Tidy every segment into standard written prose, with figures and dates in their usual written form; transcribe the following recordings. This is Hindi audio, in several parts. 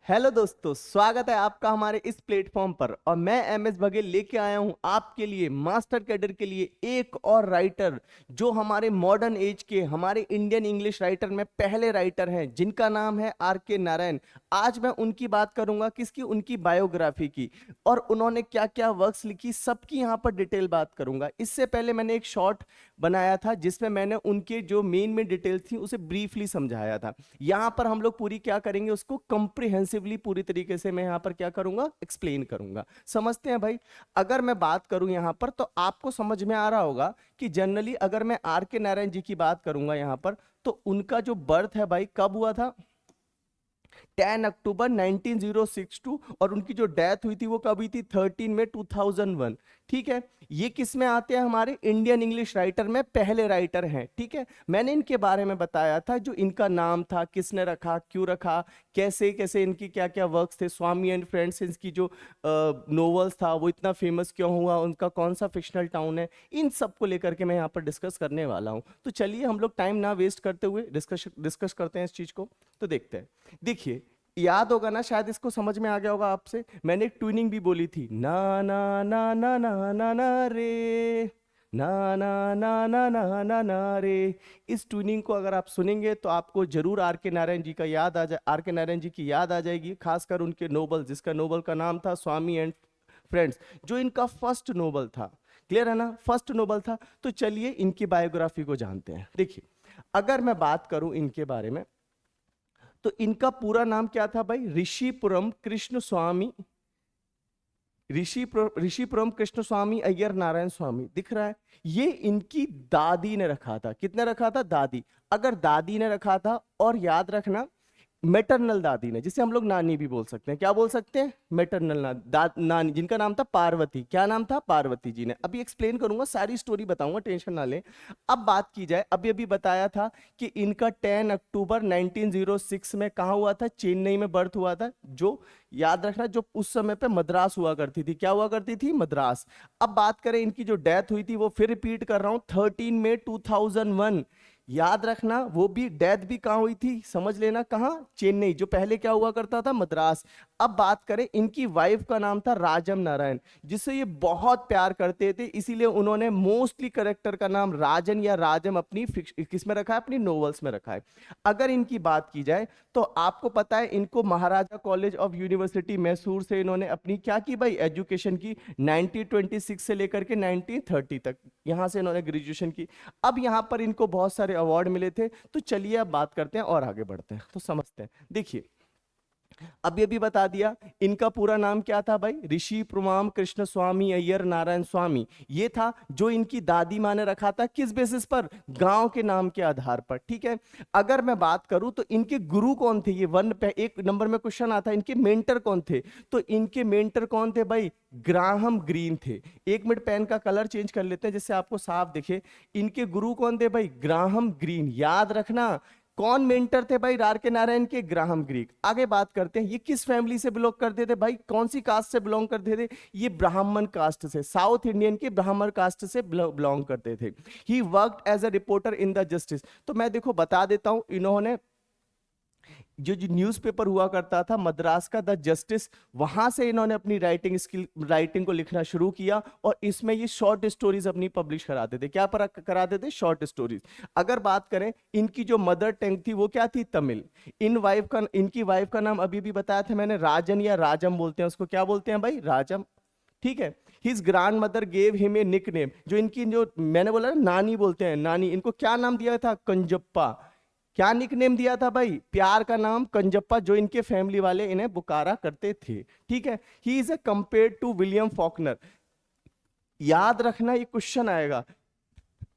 हेलो दोस्तों, स्वागत है आपका हमारे इस प्लेटफॉर्म पर। और मैं एमएस बघेल लेके आया हूं आपके लिए मास्टर कैडर के लिए एक और राइटर जो हमारे मॉडर्न एज के हमारे इंडियन इंग्लिश राइटर में पहले राइटर हैं, जिनका नाम है आर के नारायण। आज मैं उनकी बात करूंगा, किसकी, उनकी बायोग्राफी की, और उन्होंने क्या क्या वर्क्स लिखी सबकी यहां पर डिटेल बात करूंगा। इससे पहले मैंने एक शॉर्ट बनाया था जिसमें मैंने उनके जो मेन में डिटेल्स थी उसे ब्रीफली समझाया था। यहां पर हम लोग पूरी क्या करेंगे, उसको कंप्रिहेंसिवली पूरी तरीके से मैं यहां पर क्या करूंगा, एक्सप्लेन करूंगा। समझते हैं भाई। अगर मैं बात करूं यहां पर तो आपको समझ में आ रहा होगा कि जनरली अगर मैं आर के नारायण जी की बात करूंगा यहां पर, तो उनका जो बर्थ है भाई कब हुआ था, 10 अक्टूबर 1962। और उनकी जो डेथ हुई थी वो कब हुई थी, 13 में 2001। ठीक है, ये किस में आते हैं, हमारे इंडियन इंग्लिश राइटर में पहले राइटर हैं। ठीक है, मैंने इनके बारे में बताया था, जो इनका नाम था, किसने रखा, क्यों रखा, कैसे कैसे इनकी क्या क्या वर्क्स थे, स्वामी एंड फ्रेंड्स, इनकी जो नोवेल्स था वो इतना फेमस क्यों हुआ, उनका कौन सा फिक्शनल टाउन है, इन सब को लेकर के मैं यहाँ पर डिस्कस करने वाला हूँ। तो चलिए हम लोग टाइम ना वेस्ट करते हुए डिस्कस करते हैं इस चीज को। तो देखते हैं। देखिए, याद होगा ना, शायद इसको समझ में आ गया होगा आपसे, मैंने एक ट्यूनिंग भी बोली थी, ना ना ना ना ना ना ना रे, ना ना ना ना ना ना ना रे। इस ट्यूनिंग को अगर आप सुनेंगे तो आपको जरूर आर के नारायण जी का याद आ जाए, आर के नारायण जी की याद आ जाएगी, खासकर उनके नोबल, जिसका नोबल का नाम था स्वामी एंड फ्रेंड्स, जो इनका फर्स्ट नोबल था। क्लियर है ना, फर्स्ट नोबल था। तो चलिए इनकी बायोग्राफी को जानते हैं। देखिए, अगर मैं बात करूं इनके बारे में, तो इनका पूरा नाम क्या था भाई, ऋषिपुरम कृष्ण स्वामी, ऋषिपुरम कृष्ण स्वामी अय्यर नारायण स्वामी। दिख रहा है, ये इनकी दादी ने रखा था। कितने रखा था, दादी। अगर दादी ने रखा था, और याद रखना मेटरनल दादी ने, जिसे हम लोग नानी भी बोल सकते हैं, क्या बोल सकते हैं, मेटरनल नानी, जिनका नाम था पार्वती। क्या नाम था, पार्वती जी ने। अभी एक्सप्लेन करूंगा, सारी स्टोरी बताऊंगा, टेंशन ना लें। अब बात की जाए, अभी अभी बताया था कि इनका 10 अक्टूबर 1906 में कहा हुआ था, चेन्नई में बर्थ हुआ था। जो याद रखना, जो उस समय पे मद्रास हुआ करती थी, क्या हुआ करती थी, मद्रास। अब बात करें इनकी जो डेथ हुई थी, वो फिर रिपीट कर रहा हूं, 13 मई 2001। याद रखना, वो भी डेथ भी कहां हुई थी, समझ लेना, कहां, चेन्नई, जो पहले क्या हुआ करता था, मद्रास। अब बात करें, इनकी वाइफ का नाम था राजम नारायण, जिससे ये बहुत प्यार करते थे, इसीलिए उन्होंने मोस्टली करेक्टर का नाम राजन या राजम अपनी किस में रखा है, अपनी नोवेल्स में रखा है। अगर इनकी बात की जाए तो आपको पता है, इनको महाराजा कॉलेज ऑफ यूनिवर्सिटी मैसूर से इन्होंने अपनी क्या की भाई, एजुकेशन की, 1926 से लेकर के 1930 तक, यहां से इन्होंने ग्रेजुएशन की। अब यहां पर इनको बहुत सारे अवार्ड मिले थे। तो चलिए अब बात करते हैं और आगे बढ़ते हैं, तो समझते हैं। देखिए, अभी अभी बता दिया, इनका पूरा नाम क्या था भाई, ऋषि प्रमाम कृष्ण स्वामी अय्यर नारायण स्वामी। ये था जो इनकी दादी माँ ने रखा था, किस बेसिस पर, गांव के नाम के आधार पर। ठीक है, अगर मैं बात करूं तो इनके गुरु कौन थे, ये वन पे एक नंबर में क्वेश्चन आता है, इनके मेंटर कौन थे। तो इनके मेंटर कौन थे भाई, ग्राहम ग्रीन थे। एक मिनट, पेन का कलर चेंज कर लेते हैं जिससे आपको साफ दिखे। इनके गुरु कौन थे भाई, ग्राहम ग्रीन। याद रखना, कौन मेंटर थे भाई, आर के नारायण के, ग्राहम ग्रीक। आगे बात करते हैं, ये किस फैमिली से बिलोंग करते थे भाई, कौन सी कास्ट से बिलोंग करते थे, ये ब्राह्मण कास्ट से, साउथ इंडियन के ब्राह्मण कास्ट से बिलोंग करते थे। He worked as a reporter in the Justice. तो मैं देखो बता देता हूं, इन्होंने जो जो न्यूज़पेपर हुआ करता था मद्रास का, द जस्टिस, वहां से इन्होंने अपनी राइटिंग को लिखना शुरू किया, और इसमें ये शॉर्ट स्टोरीज अपनी पब्लिश कराते थे। क्या कराते थे, शॉर्ट स्टोरीज। अगर बात करें, इनकी जो मदर टंग थी वो क्या थी, तमिल। इनकी वाइफ का नाम अभी भी बताया था मैंने, राजन या राजम बोलते हैं उसको, क्या बोलते हैं भाई, राजम। ठीक है, his grand mother gave him a nick name, जो इनकी, जो मैंने बोला ना, नानी बोलते हैं, नानी, इनको क्या नाम दिया था, कंजप्पा। क्या निकनेम दिया था भाई, प्यार का नाम कंजप्पा, जो इनके फैमिली वाले इन्हें पुकारा करते थे। ठीक है, he is a compared to William Faulkner. याद रखना, ये क्वेश्चन आएगा,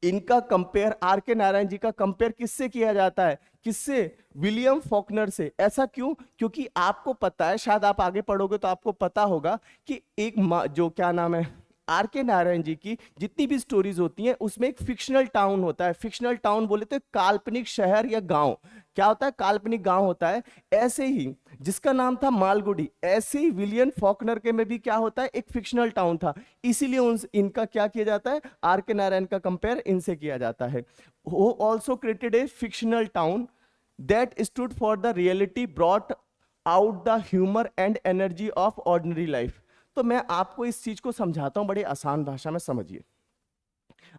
इनका कंपेयर, आर के नारायण जी का कंपेयर किससे किया जाता है, किससे, विलियम फॉकनर से। ऐसा क्यों, क्योंकि आपको पता है, शायद आप आगे पढ़ोगे तो आपको पता होगा कि एक जो क्या नाम है, आर के नारायण जी की जितनी भी स्टोरीज होती हैं उसमें एक फिक्शनल टाउन होता है। फिक्शनल टाउन बोले तो काल्पनिक शहर या गांव, क्या होता है, काल्पनिक गांव होता है। ऐसे ही जिसका नाम था मालगुडी, ऐसे ही विलियम फॉकनर के में भी क्या होता है, एक फिक्शनल टाउन था। इसीलिए इनका क्या किया जाता है, आर के नारायण का कंपेयर इनसे किया जाता है। वो also created a fictional town that stood for the reality brought out the humour and energy of ordinary life. तो मैं आपको इस चीज को समझाता हूं बड़ी आसान भाषा में, समझिए।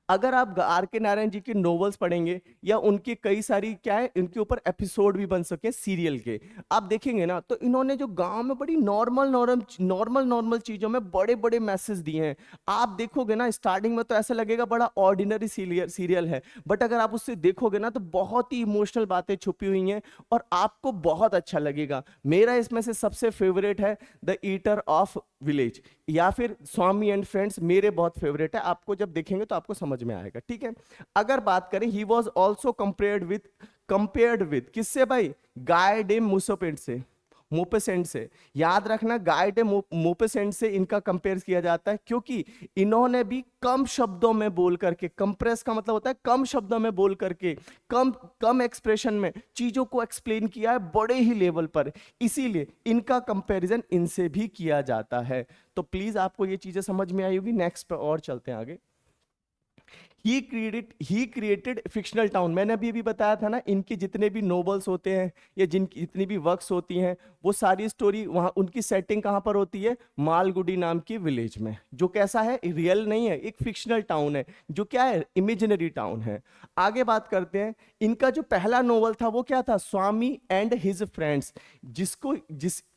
अगर आप आर के नारायण जी के नॉवेल्स पढ़ेंगे या उनके कई सारी क्या है, इनके ऊपर एपिसोड भी बन सके सीरियल के, आप देखेंगे ना, तो इन्होंने जो गांव में बड़ी नॉर्मल चीजों में बड़े बड़े मैसेज दिए हैं। आप देखोगे ना, स्टार्टिंग में तो ऐसा लगेगा बड़ा ऑर्डिनरी सीरियल है, बट अगर आप उससे देखोगे ना तो बहुत ही इमोशनल बातें छुपी हुई हैं और आपको बहुत अच्छा लगेगा। मेरा इसमें से सबसे फेवरेट है द ईटर ऑफ विलेज या फिर स्वामी एंड फ्रेंड्स, मेरे बहुत फेवरेट है। आपको जब देखेंगे तो आपको समझ में आएगा, ठीक है। अगर बात करें, he was also compared with किससे भाई, गाय डे मोपेसेंट से। याद रखना, गाय डे मोपेसेंट से इनका कंपेयर किया जाता है, क्योंकि इन्होंने भी कम शब्दों में बोल करके, कंप्रेस का मतलब होता है कम शब्दों में बोल करके, कम एक्सप्रेशन में चीजों को एक्सप्लेन किया है बड़े ही लेवल पर, इसीलिए इनका कंपैरिजन इनसे भी किया जाता है। तो प्लीज आपको ये चीजें समझ में आई होगी। नेक्स्ट पे और चलते हैं आगे। He created fictional town. मैंने अभी बताया था ना, इनके जितने भी नोवेल्स होते हैं या जिनकी जितनी भी वर्क्स होती हैं, वो सारी स्टोरी वहाँ उनकी सेटिंग कहाँ पर होती है, मालगुडी नाम की विलेज में, जो कैसा है, रियल नहीं है, एक फिक्शनल टाउन है, जो क्या है, इमेजिनरी टाउन है। आगे बात करते हैं, इनका जो पहला नोवेल था वो क्या था, स्वामी एंड हिज फ्रेंड्स,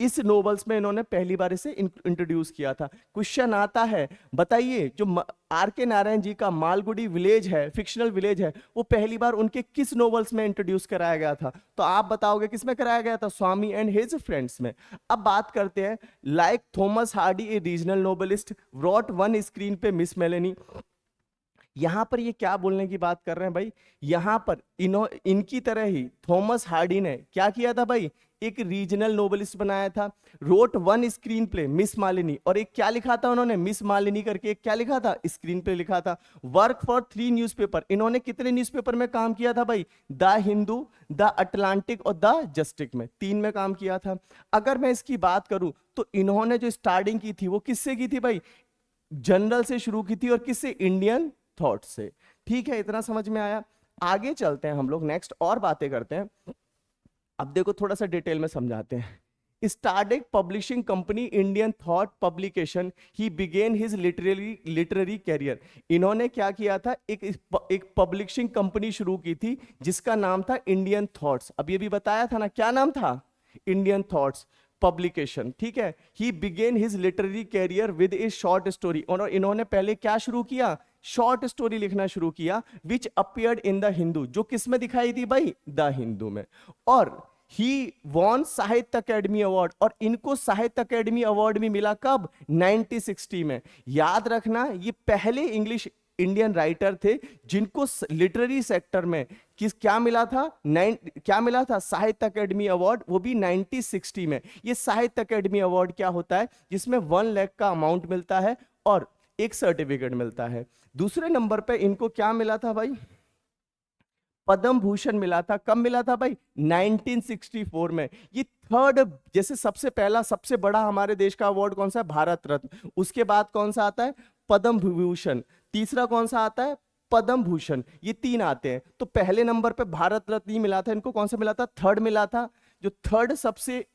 इस नोवेल्स में इन्होंने पहली बार इसे इंट्रोड्यूस किया था। क्वेश्चन आता है, बताइए जो आर के नारायण जी का मालगुडी विलेज है, फिक्शनल विलेज है, वो पहली बार उनके किस नोवेल्स में इंट्रोड्यूस कराया गया था? तो आप बताओगे किसमें कराया गया था, स्वामी एंड हिज फ्रेंड्स में। अब बात करते हैं, like Thomas Hardy a regional novelist wrote one screen पे मिस मेलेनी। यहां पर ये क्या बोलने की बात कर रहे हैं भाई, यहां पर इनकी तरह ही थॉमस हार्डी ने क्या किया था भाई, एक रीजनल नोवेलिस्ट बनाया था, road one screen play miss Malini, और एक क्या लिखा था उन्होंने, मिस मालिनी करके एक क्या लिखा था, स्क्रीन प्ले लिखा था। वर्क फॉर 3 न्यूज़पेपर, इन्होंने कितने न्यूज़पेपर में काम किया था भाई, द हिंदू, द अटलांटिक और द जस्टिक में, 3 में काम किया था। अगर मैं इसकी बात करूं तो इन्होंने जो स्टार्टिंग की थी वो किससे की थी भाई, जनरल से शुरू की थी, और किससे, इंडियन थॉट से। ठीक है, इतना समझ में आया। आगे चलते हैं हम लोग, नेक्स्ट और बातें करते हैं। अब देखो थोड़ा सा डिटेल में समझाते हैं। Started publishing company Indian thought publication, he began his literary career. इन्होंने क्या किया था, एक पब्लिशिंग कंपनी शुरू की थी जिसका नाम था इंडियन थॉट्स। अब ये भी बताया था ना, क्या नाम था, इंडियन थॉट्स पब्लिकेशन, ठीक है। He began his literary career with a short story, और इन्होंने पहले क्या शुरू किया, शॉर्ट स्टोरी लिखना शुरू किया, विच अपीयर्ड इन द हिंदू, जो किस में दिखाई दी भाई, द हिंदू में। और ही वॉन साहित्य अकेडमी अवार्ड, और इनको साहित्य अकेडमी अवार्ड भी मिला कब, 1960 में। याद रखना, ये पहले इंग्लिश इंडियन राइटर थे जिनको लिटरेरी सेक्टर में क्या मिला था, क्या मिला था, साहित्य अकेडमी अवार्ड, वो भी 1960 में। ये साहित्य अकेडमी अवार्ड क्या होता है, जिसमें 1 लाख का अमाउंट मिलता है और एक सर्टिफिकेट मिलता है। दूसरे नंबर पे इनको क्या मिला था भाई, पद्म भूषण मिला था। कब मिला था भाई, 1964 में। ये थर्ड, जैसे सबसे पहला सबसे बड़ा हमारे देश का अवार्ड कौन सा है, भारत रत्न, उसके बाद कौन सा आता है, पद्म विभूषण, तीसरा कौन सा आता है, पद्म भूषण, ये 3 आते हैं। तो पहले नंबर पे भारत रत्न ही मिला था इनको, कौन सा मिला था, थर्ड मिला था। जो थर्ड सबसे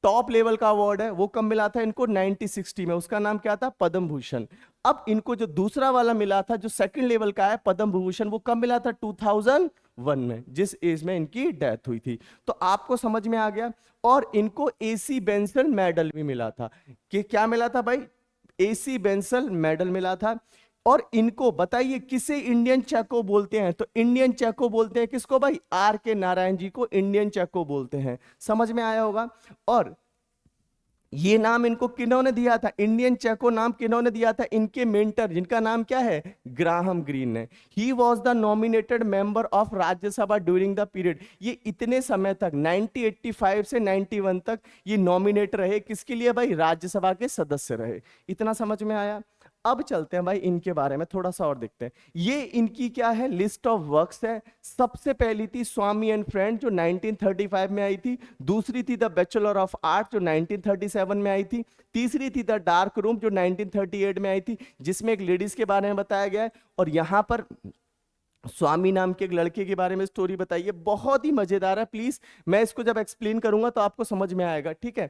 टॉप लेवल का अवार्ड है वो कब मिला था इनको, 1960 में, उसका नाम क्या था, पद्म भूषण। अब इनको जो दूसरा वाला मिला था, जो सेकंड लेवल का है पद्म भूषण, वो कब मिला था, 2001 में, जिस एज में इनकी डेथ हुई थी। तो आपको समझ में आ गया। और इनको एसी बेंसल मेडल भी मिला था, कि क्या मिला था भाई, एसी बेंसल मेडल मिला था। और इनको बताइए किसे इंडियन चेको बोलते हैं, तो इंडियन चेको बोलते हैं किसको भाई, आर के नारायण जी को इंडियन चेको बोलते हैं। समझ में आया होगा। और ये नाम इनको किन्होंने दिया था, इंडियन चेको नाम किन्होंने दिया था, इनके मेंटर, जिनका नाम क्या है, ग्राहम ग्रीन ने। He was the nominated member of Rajya Sabha during the period. ये इतने समय तक 1985 से 91 तक ये नॉमिनेट रहे, किसके लिए भाई, राज्यसभा के सदस्य रहे। इतना समझ में आया। अब चलते हैं भाई इनके बारे में थोड़ा सा और देखते हैं। ये इनकी क्या है, लिस्ट ऑफ वर्क्स है। सबसे पहली थी स्वामी एंड फ्रेंड, जो 1935 में आई थी। दूसरी थी द बैचलर ऑफ आर्ट, जो 1937 में आई थी। तीसरी थी द डार्क रूम, जो 1938 में आई थी, जिसमें एक लेडीज के बारे में बताया गया है। और यहां पर स्वामी नाम के एक लड़के के बारे में स्टोरी बताइए, बहुत ही मजेदार है। प्लीज मैं इसको जब एक्सप्लेन करूंगा तो आपको समझ में आएगा, ठीक है।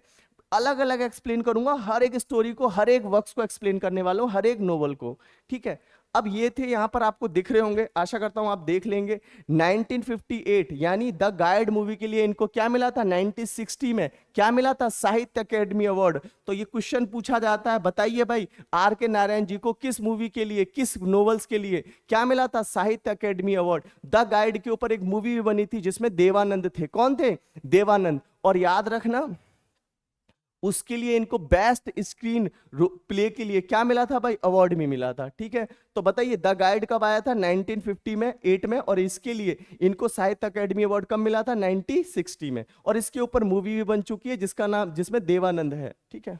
अलग अलग एक्सप्लेन करूंगा, हर एक स्टोरी को, हर एक वर्क्स को एक्सप्लेन करने वाला हूं, हर एक नोवेल को, ठीक है। अब ये थे, यहां पर आपको दिख रहे होंगे, आशा करता हूं आप देख लेंगे। 1958 यानी द गाइड मूवी के लिए इनको क्या मिला था, 1960 में क्या मिला था, साहित्य अकेडमी अवार्ड। तो ये क्वेश्चन पूछा जाता है, बताइए भाई आर के नारायण जी को किस मूवी के लिए, किस नोवेल्स के लिए क्या मिला था, साहित्य अकेडमी अवार्ड। द गाइड के ऊपर एक मूवी भी बनी थी जिसमें देवानंद थे, कौन थे, देवानंद। और याद रखना उसके लिए इनको बेस्ट स्क्रीन प्ले के लिए क्या मिला था भाई, अवार्ड भी मिला था, ठीक है। तो बताइए द गाइड कब आया था, 1950 में, 8 में, और इसके लिए इनको साहित्य अकेडमी अवार्ड कब मिला था, 1960 में। और इसके ऊपर मूवी भी बन चुकी है जिसका नाम, जिसमें देवानंद है, ठीक है।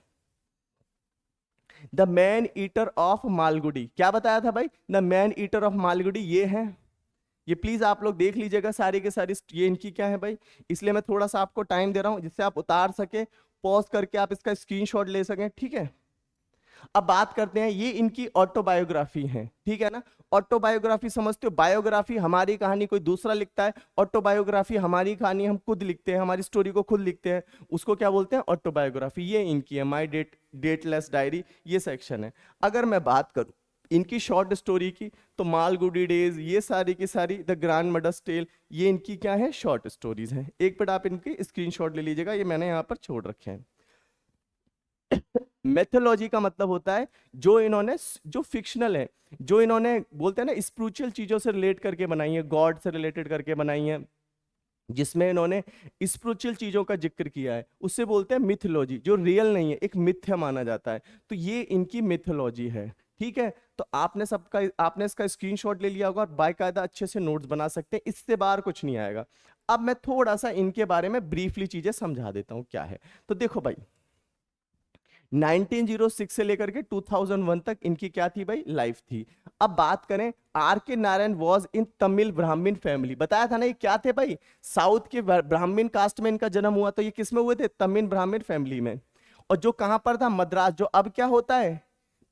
The man eater of Malgudi, क्या बताया था भाई, the man eater of Malgudi ये है। ये प्लीज आप लोग देख लीजिएगा सारी के सारी, ये इनकी क्या है भाई, इसलिए मैं थोड़ा सा आपको टाइम दे रहा हूं जिससे आप उतार सके, पॉज करके आप इसका स्क्रीनशॉट ले सकें, ठीक है। अब बात करते हैं, ये इनकी ऑटोबायोग्राफी है, ठीक है ना। ऑटोबायोग्राफी समझते हो, बायोग्राफी हमारी कहानी कोई दूसरा लिखता है, ऑटोबायोग्राफी हमारी कहानी हम खुद लिखते हैं, हमारी स्टोरी को खुद लिखते हैं, उसको क्या बोलते हैं, ऑटोबायोग्राफी। ये इनकी है, माई डेटलेस डायरी, ये सेक्शन है। अगर मैं बात करूं इनकी शॉर्ट स्टोरी की, तो मालगुडी डेज, ये सारी की सारी, द ग्रैंड मदर्स टेल, ये इनकी क्या है, शॉर्ट स्टोरीज हैं। एक मिनट आप इनके स्क्रीनशॉट ले लीजिएगा, ये मैंने यहाँ पर छोड़ रखे हैं। मेथोलॉजी का मतलब होता है जो इन्होंने, जो फिक्शनल है, जो इन्होंने बोलते हैं ना स्पिरिचुअल चीजों से रिलेट करके बनाई है, गॉड से रिलेटेड करके बनाई है, जिसमें इन्होंने स्पिरिचुअल चीजों का जिक्र किया है, उससे बोलते हैं मिथोलॉजी। जो रियल नहीं है, एक मिथ्या माना जाता है, तो ये इनकी मिथोलॉजी है, ठीक है। तो आपने इसका स्क्रीनशॉट ले लिया होगा और बाकायदा अच्छे से नोट्स बना सकते हैं, इससे बाहर कुछ नहीं आएगा। अब मैं थोड़ा सा इनके बारे में ब्रीफली चीजें समझा देता हूं क्या है। तो देखो भाई 1906 से लेकर के 2001 तक इनकी क्या थी भाई, लाइफ थी। अब बात करें, आर के नारायण वॉज इन तमिल ब्राह्मण फैमिली, बताया था ना ये क्या थे भाई, साउथ के ब्राह्मण कास्ट में इनका जन्म हुआ। तो ये किस में हुए थे, तमिल ब्राह्मण फैमिली में। और जो कहां पर था, मद्रास, जो अब क्या होता है,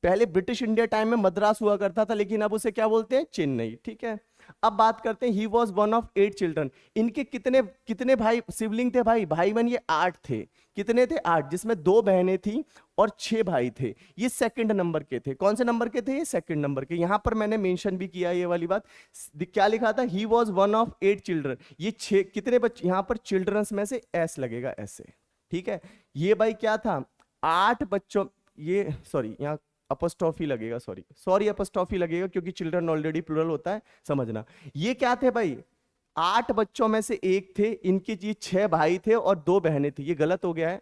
पहले ब्रिटिश इंडिया टाइम में मद्रास हुआ करता था, लेकिन अब उसे क्या बोलते हैं, चेन्नई, ठीक है। अब बात करते हैं, he was one of 8 children. इनके कितने कितने भाई सिबलिंग थे भाई, भाई बहन ये 8 थे। कितने थे, 8, जिसमें 2 बहनें थी और 6 भाई थे। ये सेकंड नंबर के थे, कौन से नंबर के थे, ये सेकंड नंबर के। यहां पर मैंने मेंशन भी किया ये वाली बात, क्या लिखा था, he was one of 8 children. ये 6 कितने बच्चे, यहां पर चिल्ड्रंस में से एस लगेगा ऐसे, ठीक है। ये भाई क्या था, 8 बच्चों, ये सॉरी यहाँ अपस्टॉफी लगेगा, सॉरी अपस्टॉफी लगेगा क्योंकि चिल्ड्रन ऑलरेडी प्लूरल होता है, समझना। ये क्या थे भाई, 8 बच्चों में से एक थे, इनके जी 6 भाई थे और 2 बहनें थी, ये गलत हो गया है।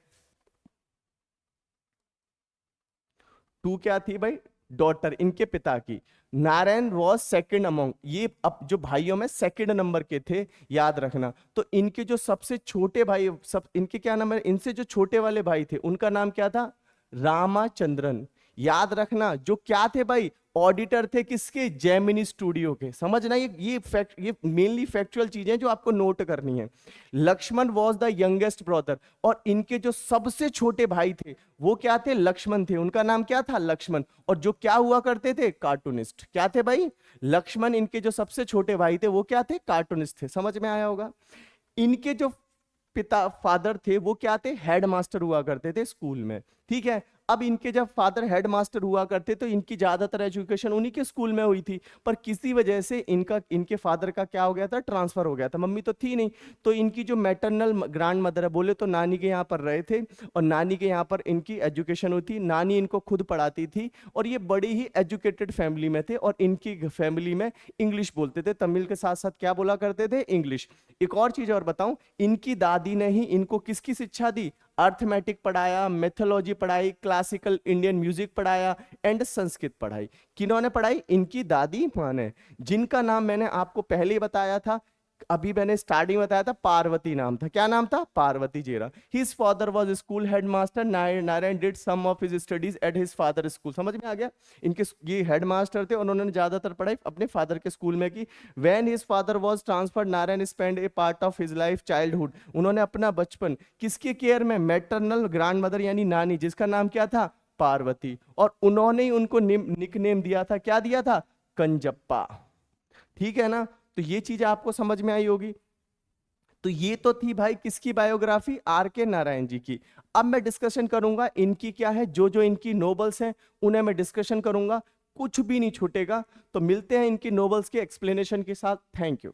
2 क्या थी भाई, डॉटर इनके पिता की। नारायण वॉज सेकंड अमोंग, ये अब जो भाइयों में सेकंड नंबर के थे, याद रखना। तो इनके जो सबसे छोटे भाई, सब इनके क्या नाम है, इनसे जो छोटे वाले भाई थे उनका नाम क्या था, रामाचंद्रन। याद रखना, जो क्या थे भाई, ऑडिटर थे किसके, जेमिनी स्टूडियो के। समझना, ये मेनली फैक्चुअल चीजें जो आपको नोट करनी है। Laxman was the youngest brother, और इनके जो सबसे छोटे भाई थे वो क्या थे, लक्ष्मण थे, उनका नाम क्या था, लक्ष्मण। और जो क्या हुआ करते थे, कार्टूनिस्ट। क्या थे भाई, लक्ष्मण, इनके जो सबसे छोटे भाई थे वो क्या थे, कार्टूनिस्ट थे। समझ में आया होगा। इनके जो पिता फादर थे वो क्या थे, हेडमास्टर हुआ करते थे स्कूल में, ठीक है। अब इनके जब फादर हेडमास्टर हुआ करते तो इनकी ज्यादातर एजुकेशन उन्हीं के स्कूल में हुई थी, पर किसी वजह से इनके फादर का क्या हो गया था, ट्रांसफर हो गया था, मम्मी तो थी नहीं। तो इनकी जो मैटरनल ग्रैंड मदर है, बोले तो नानी के यहाँ पर रहे थे, और नानी के यहाँ पर इनकी एजुकेशन हुई थी, नानी इनको खुद पढ़ाती थी। और ये बड़ी ही एजुकेटेड फैमिली में थे, और इनकी फैमिली में इंग्लिश बोलते थे, तमिल के साथ साथ क्या बोला करते थे, इंग्लिश। एक और चीज और बताऊं, इनकी दादी ने ही इनको किसकी शिक्षा दी, अर्थमेटिक पढ़ाया, मेथोलॉजी पढ़ाई, क्लासिकल इंडियन म्यूजिक पढ़ाया, एंड संस्कृत पढ़ाई। किन्होंने पढ़ाई, इनकी दादी मां ने, जिनका नाम मैंने आपको पहले ही बताया था, अभी मैंने स्टार्टिंग बताया था, पार्वती नाम था। क्या नाम था, पार्वती जेरा। His father was school headmaster, Narayan did some of his studies at his father school. समझ में आ गया, इनके ये हेडमास्टर थे और उन्होंने ज्यादातर पढ़ाई अपने फादर के स्कूल में की। When his father was transferred, Narayan spend A part of his life childhood, उन्होंने अपना बचपन किसके केयर में, मैटरनल ग्रैंड मदर यानी नानी, जिसका नाम क्या था, पार्वती। और उन्होंने ही उनको निकनेम दिया था, क्या दिया था, कंजप्पा। ठीक है ना। तो ये चीजें आपको समझ में आई होगी। तो ये तो थी भाई किसकी बायोग्राफी, आर के नारायण जी की। अब मैं डिस्कशन करूंगा इनकी क्या है, जो जो इनकी नोबल्स हैं उन्हें मैं डिस्कशन करूंगा, कुछ भी नहीं छूटेगा। तो मिलते हैं इनकी नोबल्स के एक्सप्लेनेशन के साथ। Thank you.